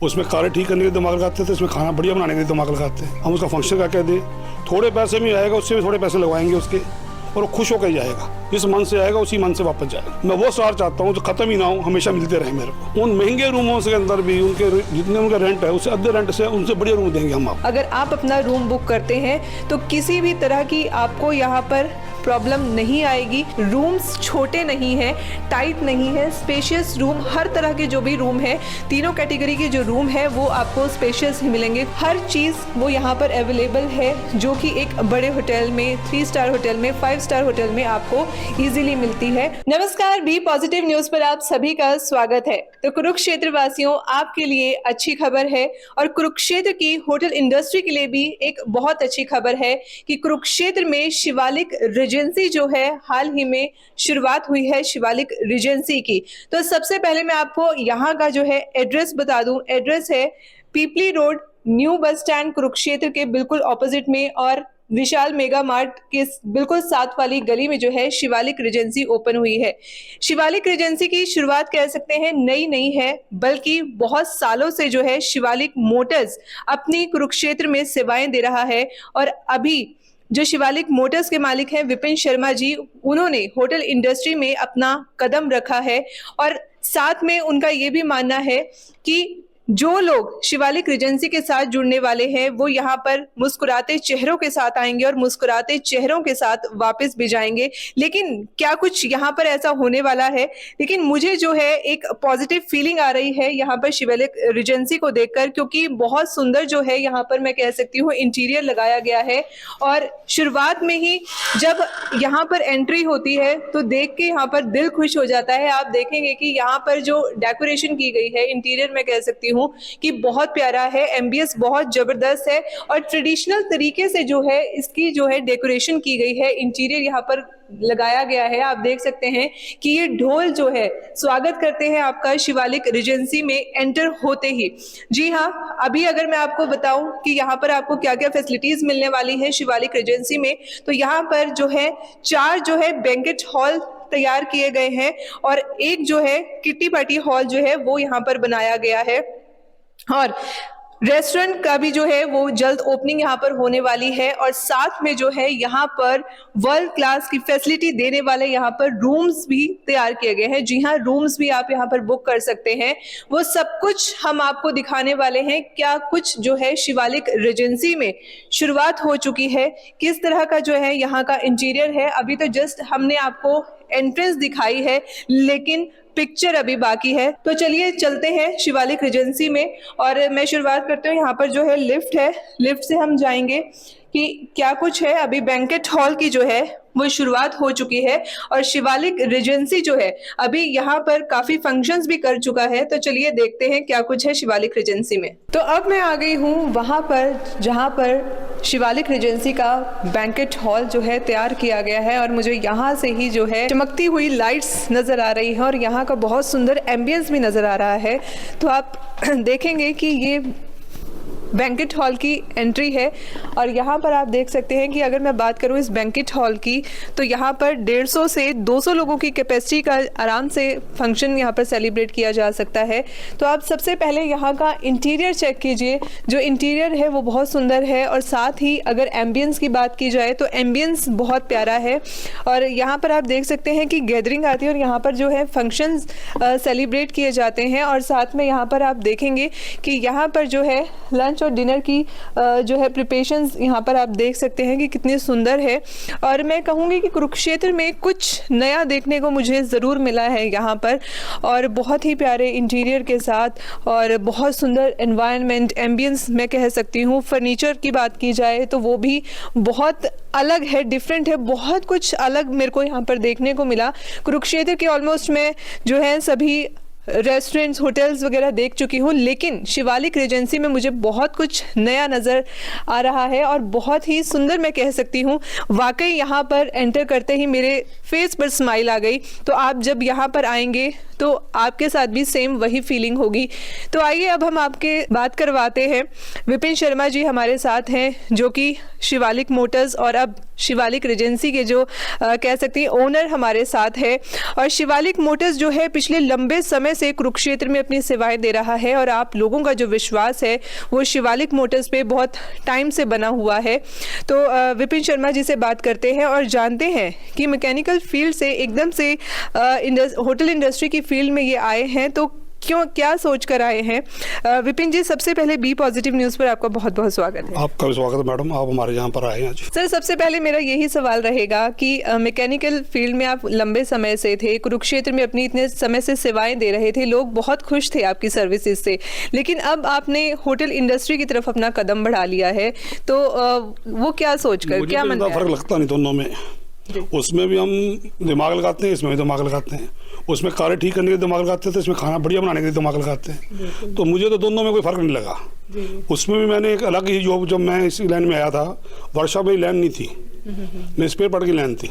उसमें कारें ठीक करने के दिमाग लगाते थे, इसमें खाना बढ़िया बनाने के दिमाग लगाते हैं। हम उसका फंक्शन का कह दें, थोड़े पैसे में आएगा, उससे भी थोड़े पैसे लगवाएंगे उसके, और वो खुश होकर जाएगा। जिस मन से आएगा उसी मन से वापस जाएगा। मैं वो स्वार चाहता हूँ जो खत्म ही ना हो, हमेशा मिलते रहे मेरे को। उन महंगे रूमों के अंदर भी उनके जितने उनका रेंट है उससे आधे रेंट से उनसे बढ़िया रूम देंगे हम आपको। अगर आप अपना रूम बुक करते हैं तो किसी भी तरह की आपको यहाँ पर प्रॉब्लम नहीं आएगी। रूम्स छोटे नहीं हैं, टाइट नहीं है, स्पेशियस रूम, हर तरह के जो भी रूम है, तीनों कैटेगरी के जो रूम है वो आपको स्पेशियस ही मिलेंगे। हर चीज़ वो यहाँ पर अवेलेबल है जो कि एक बड़े होटल में, 3 स्टार होटल में, 5 स्टार होटल में आपको इजीली मिलती है। नमस्कार, बी पॉजिटिव न्यूज पर आप सभी का स्वागत है। तो कुरुक्षेत्र वासियों, आपके लिए अच्छी खबर है और कुरुक्षेत्र की होटल इंडस्ट्री के लिए भी एक बहुत अच्छी खबर है कि कुरुक्षेत्र में शिवालिक रिजेंसी जो है हाल ही में शुरुआत हुई है शिवालिक रिजेंसी की। तो सबसे पहले मैं आपको यहाँ का जो है एड्रेस बता दूं। एड्रेस है Pipli road, new bus stand Kurukshetra के बिल्कुल ऑपोजिट में, और विशाल मेगा मार्ट के बिल्कुल साथ वाली गली में जो है शिवालिक रिजेंसी ओपन हुई है। शिवालिक रिजेंसी की शुरुआत कह सकते हैं नई नहीं है, बल्कि बहुत सालों से जो है शिवालिक मोटर्स अपनी कुरुक्षेत्र में सेवाएं दे रहा है। और अभी जो शिवालिक मोटर्स के मालिक हैं विपिन शर्मा जी, उन्होंने होटल इंडस्ट्री में अपना कदम रखा है और साथ में उनका ये भी मानना है कि जो लोग शिवालिक रिजेंसी के साथ जुड़ने वाले हैं वो यहाँ पर मुस्कुराते चेहरों के साथ आएंगे और मुस्कुराते चेहरों के साथ वापस भी जाएंगे। लेकिन क्या कुछ यहाँ पर ऐसा होने वाला है? लेकिन मुझे जो है एक पॉजिटिव फीलिंग आ रही है यहाँ पर शिवालिक रिजेंसी को देखकर, क्योंकि बहुत सुंदर जो है यहाँ पर मैं कह सकती हूँ इंटीरियर लगाया गया है। और शुरुआत में ही जब यहाँ पर एंट्री होती है तो देख के यहाँ पर दिल खुश हो जाता है। आप देखेंगे कि यहाँ पर जो डेकोरेशन की गई है, इंटीरियर मैं कह सकती हूँ कि बहुत प्यारा है, एम्बियंस बहुत जबरदस्त है और ट्रेडिशनल तरीके से जो है इसकी जो है डेकोरेशन की गई है, इंटीरियर यहाँ पर लगाया गया है। आप देख सकते हैं कि ये ढोल जो है स्वागत करते हैं आपका शिवालिक रिजेंसी में एंटर होते ही। जी हाँ, अभी अगर मैं आपको बताऊं कि यहाँ पर आपको क्या क्या फैसिलिटीज मिलने वाली है शिवालिक रिजेंसी में, तो यहाँ पर जो है 4 जो है बैंकेट हॉल तैयार किए गए हैं और एक जो है किट्टी पार्टी हॉल जो है वो यहाँ पर बनाया गया है। और रेस्टोरेंट का भी जो है वो जल्द ओपनिंग यहाँ पर होने वाली है और साथ में जो है यहाँ पर वर्ल्ड क्लास की फैसिलिटी देने वाले यहाँ पर रूम्स भी तैयार किए गए हैं। जी हाँ, रूम्स भी आप यहाँ पर बुक कर सकते हैं। वो सब कुछ हम आपको दिखाने वाले हैं, क्या कुछ जो है शिवालिक रिजेंसी में शुरुआत हो चुकी है, किस तरह का जो है यहाँ का इंटीरियर है। अभी तो जस्ट हमने आपको एंट्रेंस दिखाई है, लेकिन पिक्चर अभी बाकी है। तो चलिए चलते हैं शिवालिक रिजेंसी में और मैं शुरुआत करती हूँ। यहाँ पर जो है लिफ्ट है, लिफ्ट से हम जाएंगे कि क्या कुछ है। अभी बैंकेट हॉल की जो है वो शुरुआत हो चुकी है और शिवालिक रिजेंसी जो है अभी यहाँ पर काफी फंक्शंस भी कर चुका है। तो चलिए देखते हैं क्या कुछ है शिवालिक रिजेंसी में। तो अब मैं आ गई हूँ वहां पर जहां पर शिवालिक रिजेंसी का बैंकेट हॉल जो है तैयार किया गया है और मुझे यहाँ से ही जो है चमकती हुई लाइट्स नजर आ रही है और यहाँ का बहुत सुंदर एम्बियंस भी नजर आ रहा है। तो आप देखेंगे कि ये बैंकेट हॉल की एंट्री है और यहाँ पर आप देख सकते हैं कि अगर मैं बात करूँ इस बैंकेट हॉल की, तो यहाँ पर 150 से 200 लोगों की कैपेसिटी का आराम से फंक्शन यहाँ पर सेलिब्रेट किया जा सकता है। तो आप सबसे पहले यहाँ का इंटीरियर चेक कीजिए। जो इंटीरियर है वो बहुत सुंदर है और साथ ही अगर एम्बियंस की बात की जाए तो एम्बियंस बहुत प्यारा है। और यहाँ पर आप देख सकते हैं कि गैदरिंग आती है और यहाँ पर जो है फंक्शंस सेलिब्रेट किए जाते हैं। और साथ में यहाँ पर आप देखेंगे कि यहाँ पर जो है लंच और डिनर की जो है प्रिपरेशंस यहाँ पर आप देख सकते हैं कि कितनी सुंदर है। और मैं कहूँगी कि कुरुक्षेत्र में कुछ नया देखने को मुझे ज़रूर मिला है यहाँ पर, और बहुत ही प्यारे इंटीरियर के साथ और बहुत सुंदर एनवायरनमेंट, एम्बियंस मैं कह सकती हूँ। फर्नीचर की बात की जाए तो वो भी बहुत अलग है, डिफरेंट है, बहुत कुछ अलग मेरे को यहाँ पर देखने को मिला। कुरुक्षेत्र के ऑलमोस्ट मैं जो है सभी रेस्टोरेंट्स, होटल्स वगैरह देख चुकी हूँ, लेकिन शिवालिक रिजेंसी में मुझे बहुत कुछ नया नज़र आ रहा है और बहुत ही सुंदर मैं कह सकती हूँ। वाकई यहाँ पर एंटर करते ही मेरे फेस पर स्माइल आ गई। तो आप जब यहाँ पर आएंगे तो आपके साथ भी सेम वही फीलिंग होगी। तो आइए अब हम आपके बात करवाते हैं। विपिन शर्मा जी हमारे साथ हैं, जो कि शिवालिक मोटर्स और अब शिवालिक रीजेंसी के जो कह सकती हैं ओनर हमारे साथ है। और शिवालिक मोटर्स जो है पिछले लंबे समय से कुरुक्षेत्र में अपनी सेवाएं दे रहा है और आप लोगों का जो विश्वास है वो शिवालिक मोटर्स पे बहुत टाइम से बना हुआ है। तो विपिन शर्मा जी से बात करते हैं और जानते हैं कि मैकेनिकल फील्ड से एकदम से होटल इंडस्ट्री की फील्ड में ये आए हैं, तो क्यों, क्या सोच कर आए हैं। विपिन जी, सबसे पहले बी पॉजिटिव न्यूज़ पर आपका बहुत बहुत स्वागत है। आपका भी स्वागत है मैडम, आप हमारे यहाँ पर आए हैं आज। सर, सबसे पहले मेरा यही सवाल रहेगा कि मैकेनिकल फील्ड में आप लंबे समय से थे, कुरुक्षेत्र में अपनी इतने समय से सेवाएं दे रहे थे, लोग बहुत खुश थे आपकी सर्विसेज से, लेकिन अब आपने होटल इंडस्ट्री की तरफ अपना कदम बढ़ा लिया है, तो वो क्या सोचकर, क्या मन में? फर्क लगता नहीं दोनों में। उसमें भी हम दिमाग लगाते हैं, इसमें भी दिमाग लगाते हैं। उसमें कारें ठीक करने के लिए दिमाग लगाते हैं, तो इसमें खाना बढ़िया बनाने के लिए दिमाग लगाते हैं। तो मुझे तो दोनों में कोई फर्क नहीं लगा। उसमें भी मैंने एक अलग ही जब मैं इस लाइन में आया था, वर्कशॉप में लाइन नहीं थी, मैं स्पेयर पार्ट की लाइन थी।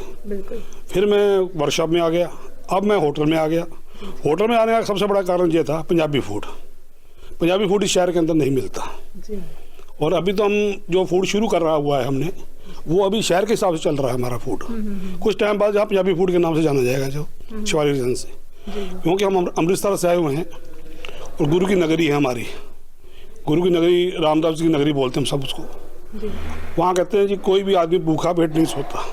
फिर मैं वर्कशॉप में आ गया, अब मैं होटल में आ गया। होटल में आने का सबसे बड़ा कारण ये था पंजाबी फूड। पंजाबी फूड इस शहर के अंदर नहीं मिलता। और अभी तो हम जो फूड शुरू कर रहा हुआ है हमने, वो अभी शहर के हिसाब से चल रहा है हमारा फूड। कुछ टाइम बाद जहाँ पंजाबी फूड के नाम से जाना जाएगा जो शिवालिक रीजेंसी, क्योंकि हम अमृतसर से आए हुए हैं और गुरु की नगरी है हमारी। गुरु की नगरी, रामदास जी की नगरी बोलते हैं हम सब उसको। वहाँ कहते हैं जी कोई भी आदमी भूखा पेट नहीं सोता।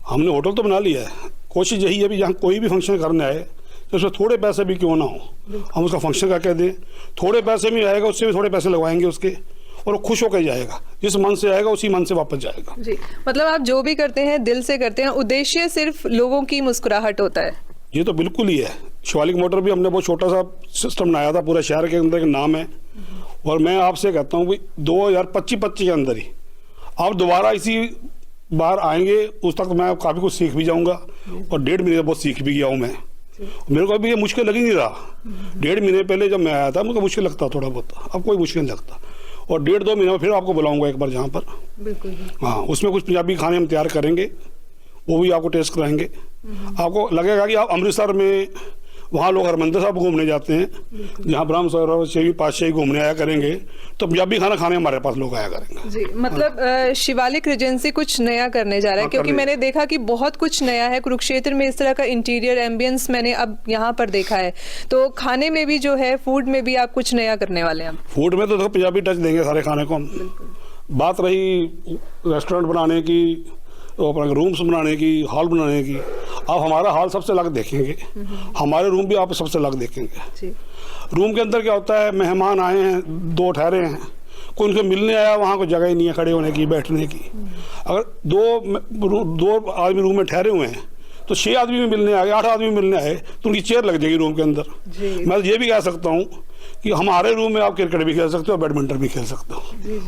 हमने होटल तो बना लिया है, कोशिश यही है भी जहाँ कोई भी फंक्शन करने आए तो उसमें थोड़े पैसे भी क्यों ना हो, हम उसका फंक्शन का कह दें, थोड़े पैसे में आएगा, उससे भी थोड़े पैसे लगवाएंगे उसके, और वो खुश होकर जाएगा। जिस मन से आएगा उसी मन से वापस जाएगा। जी, मतलब आप जो भी करते हैं दिल से करते हैं, उद्देश्य सिर्फ लोगों की मुस्कुराहट होता है। ये तो बिल्कुल ही है। शिवालिक मोटर भी हमने बहुत छोटा सा सिस्टम बनाया था, पूरे शहर के अंदर एक नाम है। और मैं आपसे कहता हूँ कि 2025 के अंदर ही आप दोबारा इसी बार आएंगे, उस तक मैं काफ़ी कुछ सीख भी जाऊँगा। और 1.5 महीने बहुत सीख भी गया हूँ मैं। मेरे को अभी ये मुश्किल लग ही नहीं रहा। 1.5 महीने पहले जब मैं आया था मुझे मुश्किल लगता थोड़ा बहुत, अब कोई मुश्किल नहीं लगता। और 1.5-2 महीने में फिर आपको बुलाऊंगा एक बार जहाँ पर। बिल्कुल। हाँ, उसमें कुछ पंजाबी खाने हम तैयार करेंगे, वो भी आपको टेस्ट कराएंगे। आपको लगेगा कि आप अमृतसर में, वहाँ लोग हरमंदिर साहब घूमने जाते हैं, जहाँ ब्रह्म सरोवर से पातशाही घूमने आया करेंगे, तो पंजाबी खाना खाने हमारे पास लोग आया करेंगे। जी, मतलब शिवालिक रीजेंसी कुछ नया करने जा रहा है, क्योंकि मैंने देखा कि बहुत कुछ नया है कुरुक्षेत्र में। इस तरह का इंटीरियर एम्बियंस मैंने अब यहाँ पर देखा है, तो खाने में भी जो है, फूड में भी आप कुछ नया करने वाले हैं। फूड में तो देखो पंजाबी टच देंगे सारे खाने को हम। बात रही रेस्टोरेंट बनाने की, तो अपना रूम्स बनाने की, हॉल बनाने की, आप हमारा हॉल सबसे अलग देखेंगे, हमारे रूम भी आप सबसे अलग देखेंगे। रूम के अंदर क्या होता है, मेहमान आए हैं, 2 ठहरे हैं, कोई उनसे मिलने आया, वहाँ कोई जगह ही नहीं है खड़े होने की, बैठने की। अगर 2 आदमी रूम में ठहरे हुए हैं तो 6 आदमी भी मिलने आ गए, 8 आदमी मिलने आए, तो उनकी चेयर लग जाएगी रूम के अंदर। मैं ये भी कह सकता हूँ कि हमारे रूम में आप क्रिकेट भी खेल सकते हो, बैडमिंटन भी खेल सकते हो।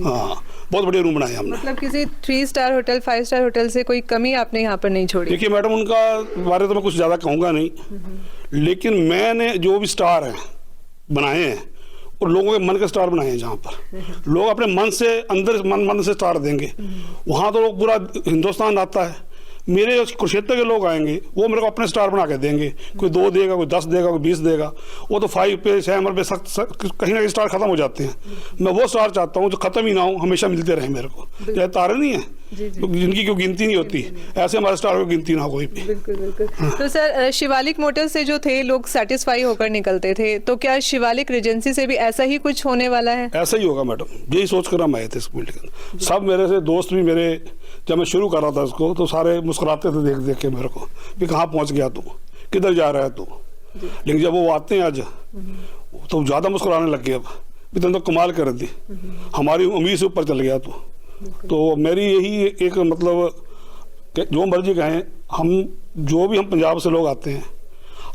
हाँ, बहुत बढ़िया रूम बनाए हमने। मतलब किसी 3 स्टार होटल, 5 स्टार होटल से कोई कमी आपने यहाँ पर नहीं छोड़ी? देखिए मैडम, उनका बारे तो मैं कुछ ज़्यादा कहूँगा नहीं, लेकिन मैंने जो भी स्टार हैं बनाए हैं और लोगों के मन के स्टार बनाए हैं, जहाँ पर लोग अपने मन से अंदर मन से स्टार देंगे, वहाँ तो लोग पूरा हिंदुस्तान आता है। मेरे कुरुक्षेत्र के लोग आएंगे, वो मेरे को अपने स्टार बना के देंगे। कोई 2 देगा, कोई 10 देगा, कोई 20 देगा। वो तो 5 पे 6 नंबर पे कहीं ना कहीं स्टार खत्म हो जाते हैं। मैं वो स्टार चाहता हूँ जो खत्म ही ना हो, हमेशा मिलते रहे मेरे को। चाहे तारे नहीं है जिनकी कोई गिनती नहीं होती, ऐसे हमारे स्टार की गिनती ना हो कोई भी। बिल्कुल बिल्कुल। तो सर, शिवालिक मोटर्स से जो थे लोग सेटिस्फाई होकर निकलते थे, तो क्या शिवालिक रीजेंसी से भी ऐसा ही कुछ होने वाला है? ऐसा ही होगा मैडम, यही सोच कर हम आए थे इस फील्ड के अंदर। सब मेरे से दोस्त भी मेरे, जब मैं शुरू कर रहा था इसको, तो सारे मुस्कुराते थे देख देख के मेरे को कि कहाँ पहुँच गया तू, किधर जा रहा है तू। लेकिन जब वो आते हैं आज तो ज़्यादा मुस्कुराने लग गए। अब तुम तो कमाल कर दी, हमारी उम्मीद से ऊपर चल गया तू। तो मेरी यही एक मतलब, जो मर्जी कहें, हम जो भी हम पंजाब से लोग आते हैं,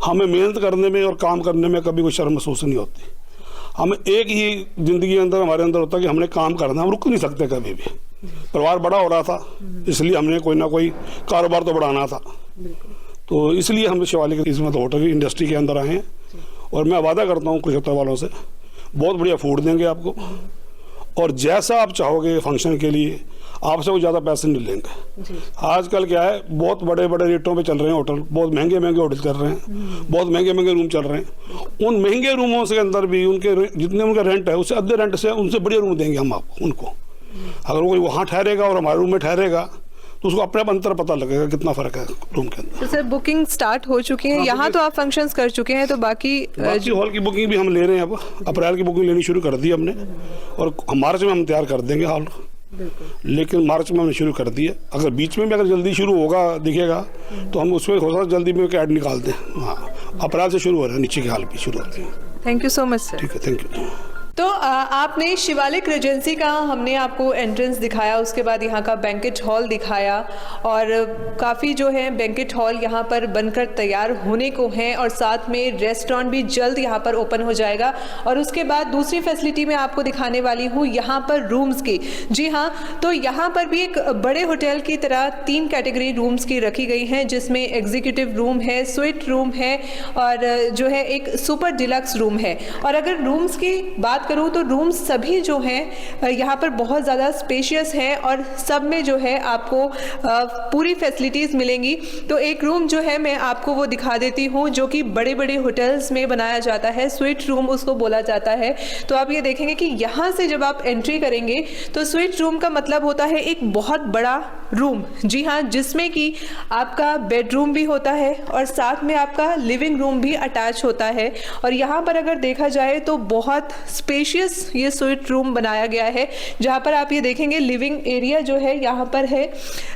हमें मेहनत करने में और काम करने में कभी कोई शर्म महसूस नहीं होती। हमें एक ही ज़िंदगी के अंदर हमारे अंदर होता है कि हमने काम करना, हम रुक नहीं सकते कभी भी। परिवार बड़ा हो रहा था, इसलिए हमने कोई ना कोई कारोबार तो बढ़ाना था, तो इसलिए हम शिवालिक इसमें तो होटल इंडस्ट्री के अंदर आए हैं। और मैं वादा करता हूँ कुरुक्षेत्र वालों से, बहुत बढ़िया फूड देंगे आपको, और जैसा आप चाहोगे फंक्शन के लिए आपसे वो ज़्यादा पैसे नहीं लेंगे। आजकल क्या है, बहुत बड़े बड़े रेटों पे चल रहे हैं होटल, बहुत महंगे महंगे होटल चल रहे हैं, बहुत महंगे महंगे रूम चल रहे हैं। उन महंगे रूमों से अंदर भी उनके जितने उनका रेंट है उससे आधे रेंट से उनसे बढ़िया रूम देंगे हम आपको उनको। अगर कोई वहाँ ठहरेगा और हमारे रूम में ठहरेगा तो उसको अपने आप अंतर पता लगेगा कितना फ़र्क है रूम के अंदर। तो सर बुकिंग स्टार्ट हो चुकी है यहाँ, तो आप फंक्शंस कर चुके हैं, तो बाकी हॉल की बुकिंग भी हम ले रहे हैं। अब अप्रैल की बुकिंग लेनी शुरू कर दी हमने और मार्च में हम तैयार कर देंगे हॉल, लेकिन मार्च में हमने शुरू कर दिया। अगर बीच में भी अगर जल्दी शुरू होगा दिखेगा तो हम उसमें हो सकता है जल्दी में ऐड निकाल दें। हाँ, अप्रैल से शुरू हो रहा है, नीचे के हाल भी शुरू होते हैं। Thank you so much sir. ठीक है, थैंक यू। तो आपने शिवालिक रेजेंसी का हमने आपको एंट्रेंस दिखाया, उसके बाद यहाँ का बैंकेट हॉल दिखाया और काफ़ी जो है बैंकेट हॉल यहाँ पर बनकर तैयार होने को हैं और साथ में रेस्टोरेंट भी जल्द यहाँ पर ओपन हो जाएगा। और उसके बाद दूसरी फैसिलिटी मैं आपको दिखाने वाली हूँ यहाँ पर रूम्स की। जी हाँ, तो यहाँ पर भी एक बड़े होटल की तरह 3 कैटेगरी रूम्स की रखी गई हैं, जिसमें एग्जीक्यूटिव रूम है, स्वीट रूम है और जो है एक सुपर डिलक्स रूम है। और अगर रूम्स की बात करूँ तो रूम्स सभी जो हैं यहाँ पर बहुत ज़्यादा स्पेशियस हैं और सब में जो है आपको पूरी फैसिलिटीज़ मिलेंगी। तो एक रूम जो है मैं आपको वो दिखा देती हूँ जो कि बड़े बड़े होटल्स में बनाया जाता है, स्वीट रूम उसको बोला जाता है। तो आप ये देखेंगे कि यहाँ से जब आप एंट्री करेंगे तो स्वीट रूम का मतलब होता है एक बहुत बड़ा रूम। जी हाँ, जिसमें कि आपका बेडरूम भी होता है और साथ में आपका लिविंग रूम भी अटैच होता है। और यहाँ पर अगर देखा जाए तो बहुत स्पेशियस ये स्वीट रूम बनाया गया है, जहाँ पर आप ये देखेंगे लिविंग एरिया जो है यहाँ पर है,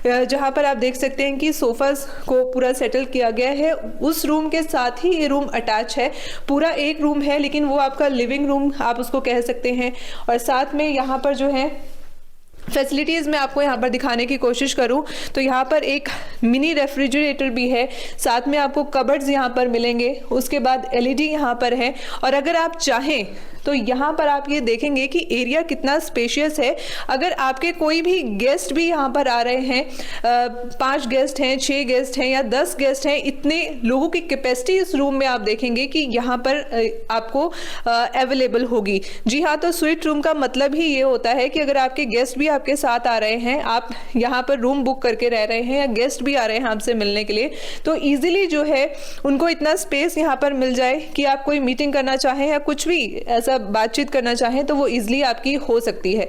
जहाँ पर आप देख सकते हैं कि सोफास को पूरा सेटल किया गया है। उस रूम के साथ ही ये रूम अटैच है, पूरा एक रूम है लेकिन वो आपका लिविंग रूम आप उसको कह सकते हैं। और साथ में यहाँ पर जो है फैसिलिटीज़ मैं आपको यहाँ पर दिखाने की कोशिश करूँ तो यहाँ पर एक मिनी रेफ्रिजरेटर भी है, साथ में आपको कबर्ड्स यहाँ पर मिलेंगे, उसके बाद एलईडी यहाँ पर है। और अगर आप चाहें तो यहाँ पर आप ये देखेंगे कि एरिया कितना स्पेशियस है। अगर आपके कोई भी गेस्ट भी यहाँ पर आ रहे हैं, 5 गेस्ट हैं, 6 गेस्ट हैं या 10 गेस्ट हैं, इतने लोगों की कैपेसिटी इस रूम में आप देखेंगे कि यहाँ पर आपको अवेलेबल होगी। जी हाँ, तो स्वीट रूम का मतलब ही ये होता है कि अगर आपके गेस्ट भी आपके साथ आ रहे हैं, आप यहाँ पर रूम बुक करके रह रहे हैं या गेस्ट भी आ रहे हैं आपसे मिलने के लिए, तो ईजिली जो है उनको इतना स्पेस यहाँ पर मिल जाए कि आप कोई मीटिंग करना चाहें या कुछ भी ऐसा बातचीत करना चाहें तो वो इजीली आपकी हो सकती है।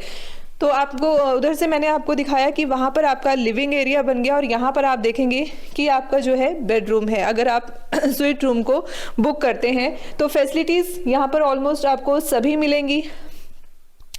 तो आपको उधर से मैंने आपको दिखाया कि वहाँ पर आपका लिविंग एरिया बन गया और यहाँ पर आप देखेंगे कि आपका जो है बेडरूम है। अगर आप स्वीट रूम को बुक करते हैं तो फैसिलिटीज़ यहाँ पर ऑलमोस्ट आपको सभी मिलेंगी।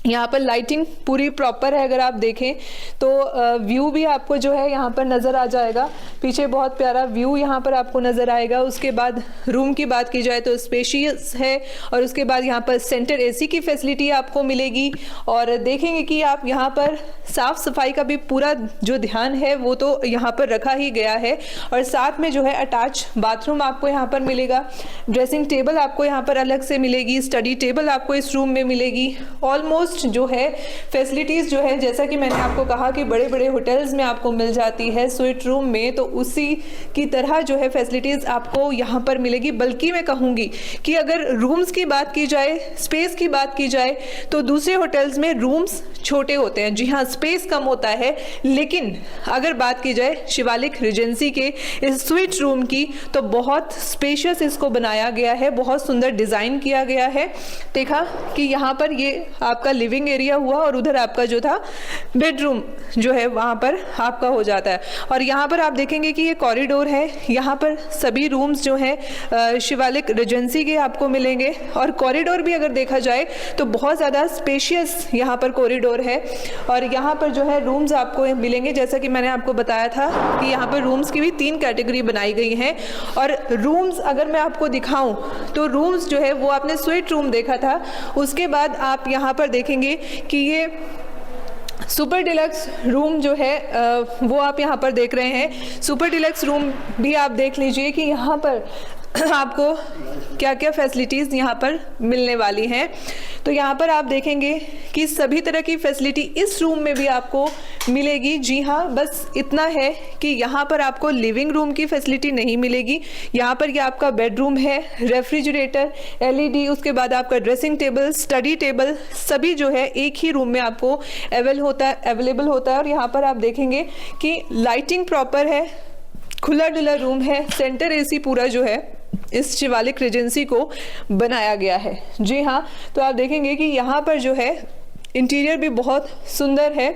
यहाँ पर लाइटिंग पूरी प्रॉपर है, अगर आप देखें तो व्यू भी आपको जो है यहाँ पर नज़र आ जाएगा, पीछे बहुत प्यारा व्यू यहाँ पर आपको नज़र आएगा। उसके बाद रूम की बात की जाए तो स्पेशियस है और उसके बाद यहाँ पर सेंटर एसी की फैसिलिटी आपको मिलेगी। और देखेंगे कि आप यहाँ पर साफ़ सफाई का भी पूरा जो ध्यान है वो तो यहाँ पर रखा ही गया है। और साथ में जो है अटैच बाथरूम आपको यहाँ पर मिलेगा, ड्रेसिंग टेबल आपको यहाँ पर अलग से मिलेगी, स्टडी टेबल आपको इस रूम में मिलेगी। ऑलमोस्ट जो है फैसिलिटीज़ जो है जैसा कि मैंने आपको कहा कि बड़े बड़े होटल्स में आपको मिल जाती है स्वीट रूम में, तो उसी की तरह जो है फैसिलिटीज़ आपको यहाँ पर मिलेगी। बल्कि मैं कहूँगी कि अगर रूम्स की बात की जाए, स्पेस की बात की जाए तो दूसरे होटल्स में रूम्स छोटे होते हैं। जी हाँ, स्पेस कम होता है, लेकिन अगर बात की जाए शिवालिक रेजेंसी के इस स्वीट रूम की तो बहुत स्पेशियस इसको बनाया गया है, बहुत सुंदर डिज़ाइन किया गया है। देखा कि यहाँ पर ये आपका लिविंग एरिया हुआ और उधर आपका जो था बेडरूम जो है वहाँ पर आपका हो जाता है। और यहाँ पर आप देखेंगे कि ये कॉरिडोर है, यहाँ पर सभी रूम्स जो हैं शिवालिक रेजेंसी के आपको मिलेंगे। और कॉरिडोर भी अगर देखा जाए तो बहुत ज़्यादा स्पेशियस यहाँ पर कॉरिडोर है और यहाँ पर जो है रूम्स आपको मिलेंगे। जैसा कि मैंने आपको बताया था कि यहाँ पर रूम्स की भी 3 कैटेगरी बनाई गई हैं। और रूम्स अगर मैं आपको दिखाऊं तो रूम्स जो है वो आपने स्वीट रूम देखा था, उसके बाद आप यहाँ पर देखेंगे कि ये सुपर डिलक्स रूम जो है वो आप यहाँ पर देख रहे हैं। सुपर डिलक्स रूम भी आप देख लीजिए कि यहाँ पर आपको क्या क्या फैसिलिटीज़ यहाँ पर मिलने वाली हैं। तो यहाँ पर आप देखेंगे कि सभी तरह की फैसिलिटी इस रूम में भी आपको मिलेगी। जी हाँ, बस इतना है कि यहाँ पर आपको लिविंग रूम की फैसिलिटी नहीं मिलेगी। यहाँ पर ये आपका बेडरूम है, रेफ्रिजरेटर, एलईडी, उसके बाद आपका ड्रेसिंग टेबल, स्टडी टेबल, सभी जो है एक ही रूम में आपको अवेलेबल होता है। और यहाँ पर आप देखेंगे कि लाइटिंग प्रॉपर है, खुला डुला रूम है, सेंटर एसी पूरा जो है इस शिवालिक रेजेंसी को बनाया गया है। जी हाँ, तो आप देखेंगे कि यहाँ पर जो है इंटीरियर भी बहुत सुंदर है।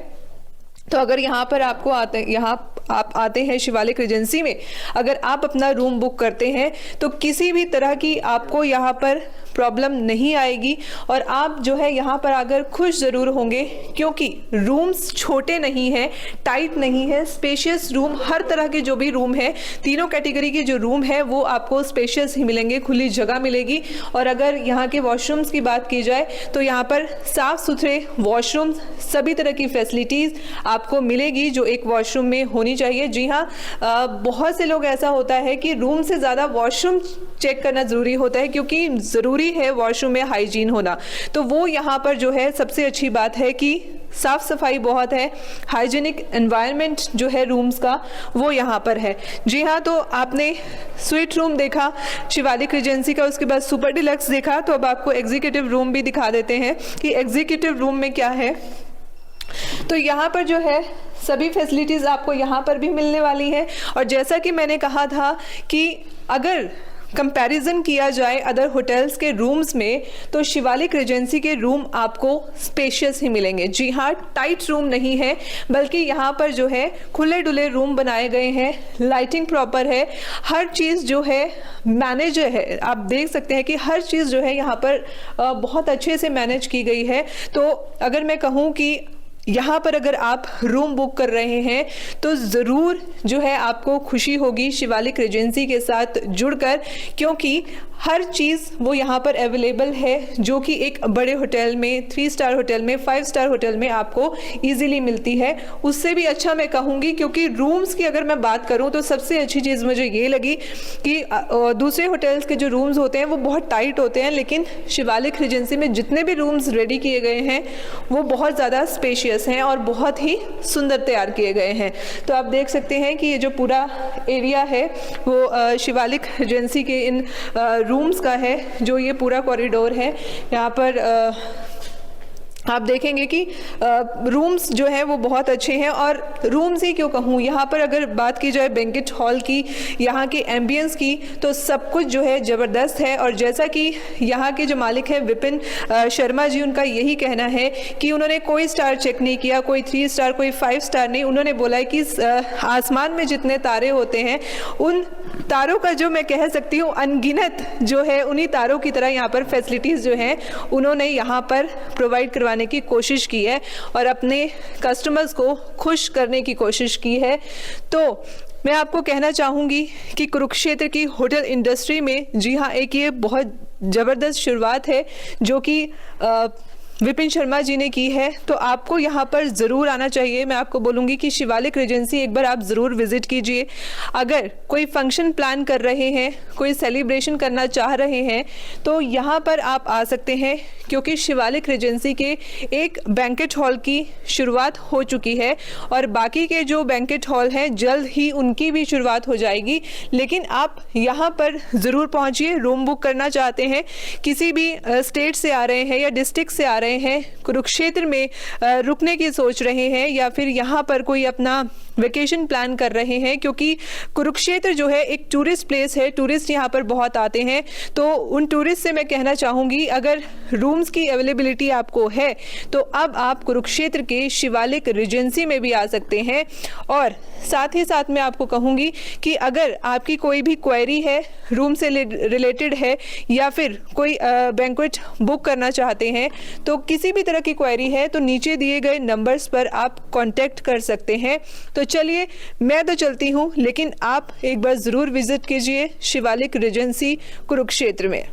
तो अगर यहाँ पर आपको आप आते हैं शिवालिक रेजेंसी में, अगर आप अपना रूम बुक करते हैं तो किसी भी तरह की आपको यहाँ पर प्रॉब्लम नहीं आएगी और आप जो है यहाँ पर आकर खुश ज़रूर होंगे, क्योंकि रूम्स छोटे नहीं हैं, टाइट नहीं है, स्पेशियस रूम, हर तरह के जो भी रूम है, तीनों कैटेगरी के जो रूम है वो आपको स्पेशियस ही मिलेंगे, खुली जगह मिलेगी। और अगर यहाँ के वॉशरूम्स की बात की जाए तो यहाँ पर साफ़ सुथरे वॉशरूम, सभी तरह की फैसिलिटीज़ आपको मिलेगी जो एक वॉशरूम में होनी चाहिए। जी हाँ, बहुत से लोग ऐसा होता है कि रूम से ज़्यादा वॉशरूम चेक करना ज़रूरी होता है, क्योंकि ज़रूरी है वॉशरूम में हाइजीन होना। तो वो यहाँ पर जो है सबसे अच्छी बात है कि साफ सफाई बहुत है, हाइजीनिक एनवायरनमेंट जो है रूम्स का वो यहाँ पर है। जी हाँ, तो आपने स्वीट रूम देखा शिवालिक रेजेंसी का, उसके बाद सुपर डिलक्स देखा, तो अब आपको एग्जीक्यूटिव रूम भी दिखा देते हैं कि एग्जीक्यूटिव रूम में क्या है। तो यहाँ पर जो है सभी फैसिलिटीज़ आपको यहाँ पर भी मिलने वाली हैं। और जैसा कि मैंने कहा था कि अगर कंपैरिजन किया जाए अदर होटल्स के रूम्स में, तो शिवालिक रेजेंसी के रूम आपको स्पेशियस ही मिलेंगे। जी हाँ, टाइट रूम नहीं है, बल्कि यहाँ पर जो है खुले डुले रूम बनाए गए हैं, लाइटिंग प्रॉपर है, हर चीज़ जो है मैनेज है। आप देख सकते हैं कि हर चीज़ जो है यहाँ पर बहुत अच्छे से मैनेज की गई है। तो अगर मैं कहूँ कि यहाँ पर अगर आप रूम बुक कर रहे हैं तो ज़रूर जो है आपको खुशी होगी शिवालिक रेजेंसी के साथ जुड़कर, क्योंकि हर चीज़ वो यहाँ पर अवेलेबल है जो कि एक बड़े होटल में, 3 स्टार होटल में, 5 स्टार होटल में आपको इजीली मिलती है। उससे भी अच्छा मैं कहूँगी, क्योंकि रूम्स की अगर मैं बात करूँ तो सबसे अच्छी चीज़ मुझे ये लगी कि दूसरे होटल्स के जो रूम्स होते हैं वो बहुत टाइट होते हैं, लेकिन शिवालिक रेजेंसी में जितने भी रूम्स रेडी किए गए हैं वो बहुत ज़्यादा स्पेशियस हैं और बहुत ही सुंदर तैयार किए गए हैं। तो आप देख सकते हैं कि ये जो पूरा एरिया है वो शिवालिक रेजेंसी के इन रूम्स का है। जो ये पूरा कॉरिडोर है, यहाँ पर आप देखेंगे कि रूम्स जो है वो बहुत अच्छे हैं। और रूम्स ही क्यों कहूँ, यहाँ पर अगर बात की जाए बैंकेट हॉल की, यहाँ के एम्बियंस की, तो सब कुछ जो है ज़बरदस्त है। और जैसा कि यहाँ के जो मालिक हैं विपिन शर्मा जी, उनका यही कहना है कि उन्होंने कोई स्टार चेक नहीं किया, कोई 3 स्टार, कोई 5 स्टार नहीं। उन्होंने बोला है कि आसमान में जितने तारे होते हैं उन तारों का जो मैं कह सकती हूँ अनगिनत जो है, उन्हीं तारों की तरह यहाँ पर फैसिलिटीज़ जो हैं उन्होंने यहाँ पर प्रोवाइड करवाने की कोशिश की है और अपने कस्टमर्स को खुश करने की कोशिश की है। तो मैं आपको कहना चाहूँगी कि कुरुक्षेत्र की होटल इंडस्ट्री में जी हाँ एक ये बहुत ज़बरदस्त शुरुआत है जो कि विपिन शर्मा जी ने की है। तो आपको यहाँ पर ज़रूर आना चाहिए। मैं आपको बोलूँगी कि शिवालिक रेजेंसी एक बार आप ज़रूर विज़िट कीजिए। अगर कोई फंक्शन प्लान कर रहे हैं, कोई सेलिब्रेशन करना चाह रहे हैं, तो यहाँ पर आप आ सकते हैं, क्योंकि शिवालिक रेजेंसी के एक बैंकेट हॉल की शुरुआत हो चुकी है और बाकी के जो बैंकेट हॉल हैं जल्द ही उनकी भी शुरुआत हो जाएगी। लेकिन आप यहाँ पर ज़रूर पहुँचिए। रूम बुक करना चाहते हैं, किसी भी स्टेट से आ रहे हैं या डिस्ट्रिक्ट से आ रहे हैं, कुरुक्षेत्र में रुकने की सोच रहे हैं, या फिर यहाँ पर कोई अपना वेकेशन प्लान कर रहे हैं, क्योंकि कुरुक्षेत्र जो है एक टूरिस्ट प्लेस है, टूरिस्ट यहाँ पर बहुत आते हैं। तो उन टूरिस्ट से मैं कहना चाहूँगी, अगर रूम्स की अवेलेबिलिटी आपको है तो अब आप कुरुक्षेत्र के शिवालिक रेजेंसी में भी आ सकते हैं। और साथ ही साथ मैं आपको कहूँगी कि अगर आपकी कोई भी क्वेरी है, रूम से रिलेटेड है, या फिर कोई बैंक्वेट बुक करना चाहते हैं, तो किसी भी तरह की क्वेरी है तो नीचे दिए गए नंबर्स पर आप कांटेक्ट कर सकते हैं। तो चलिए, मैं तो चलती हूँ, लेकिन आप एक बार ज़रूर विजिट कीजिए शिवालिक रेजेंसी कुरुक्षेत्र में।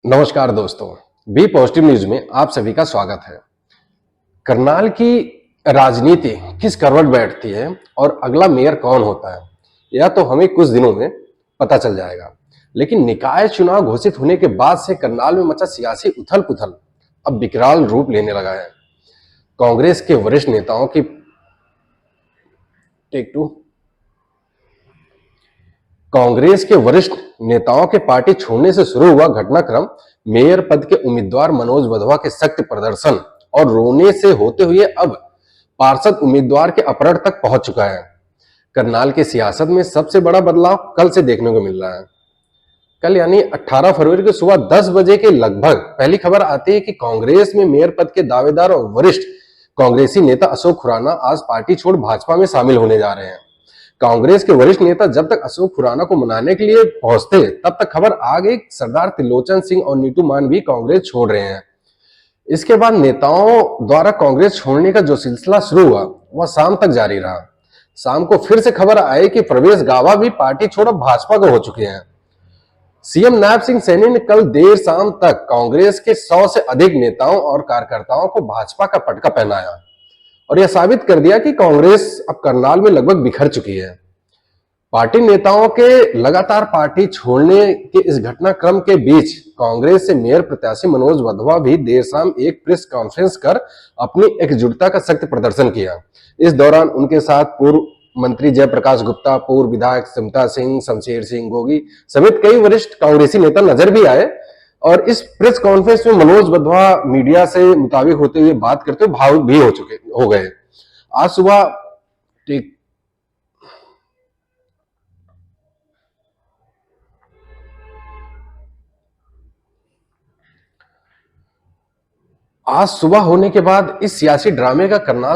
नमस्कार दोस्तों, बी पॉजिटिव न्यूज में आप सभी का स्वागत है। करनाल की राजनीति किस करवट बैठती है और अगला मेयर कौन होता है, यह तो हमें कुछ दिनों में पता चल जाएगा। लेकिन निकाय चुनाव घोषित होने के बाद से करनाल में मचा सियासी उथल पुथल अब विकराल रूप लेने लगा है। कांग्रेस के वरिष्ठ नेताओं की कांग्रेस के वरिष्ठ नेताओं के पार्टी छोड़ने से शुरू हुआ घटनाक्रम मेयर पद के उम्मीदवार मनोज वधवा के सख्त प्रदर्शन और रोने से होते हुए अब पार्षद उम्मीदवार के अपहरण तक पहुंच चुका है। करनाल की सियासत में सबसे बड़ा बदलाव कल से देखने को मिल रहा है। कल यानी 18 फरवरी को सुबह 10 बजे के लगभग पहली खबर आती है कि कांग्रेस में मेयर पद के दावेदार और वरिष्ठ कांग्रेसी नेता अशोक खुराना आज पार्टी छोड़ भाजपा में शामिल होने जा रहे हैं। कांग्रेस के वरिष्ठ नेता जब तक अशोक खुराना को मनाने के लिए पहुंचते तब तक खबर आ गई सरदार त्रिलोचन सिंह और नीतू मान भी कांग्रेस छोड़ रहे हैं। इसके बाद नेताओं द्वारा कांग्रेस छोड़ने का जो सिलसिला शुरू हुआ वह शाम तक जारी रहा। शाम को फिर से खबर आई कि प्रवेश गावा भी पार्टी छोड़ भाजपा को हो चुके हैं। सीएम नायब सिंह सैनी ने कल देर शाम तक कांग्रेस के 100 से अधिक नेताओं और कार्यकर्ताओं को भाजपा का पटका पहनाया और यह साबित कर दिया कि कांग्रेस अब करनाल में लगभग बिखर चुकी है। पार्टी नेताओं के लगातार पार्टी छोड़ने के इस घटनाक्रम के बीच कांग्रेस से मेयर प्रत्याशी मनोज वधवा भी देर शाम एक प्रेस कॉन्फ्रेंस कर अपनी एकजुटता का सख्त प्रदर्शन किया। इस दौरान उनके साथ पूर्व मंत्री जयप्रकाश गुप्ता, पूर्व विधायक सिमटा सिंह, शमशेर सिंह गोगी समेत कई वरिष्ठ कांग्रेसी नेता नजर भी आए और इस प्रेस कॉन्फ्रेंस में मनोज वधवा मीडिया से मुताबिक होते हुए बात करते हुए भावुक भी हो गए। आज सुबह होने के बाद इस सियासी ड्रामे का करनाल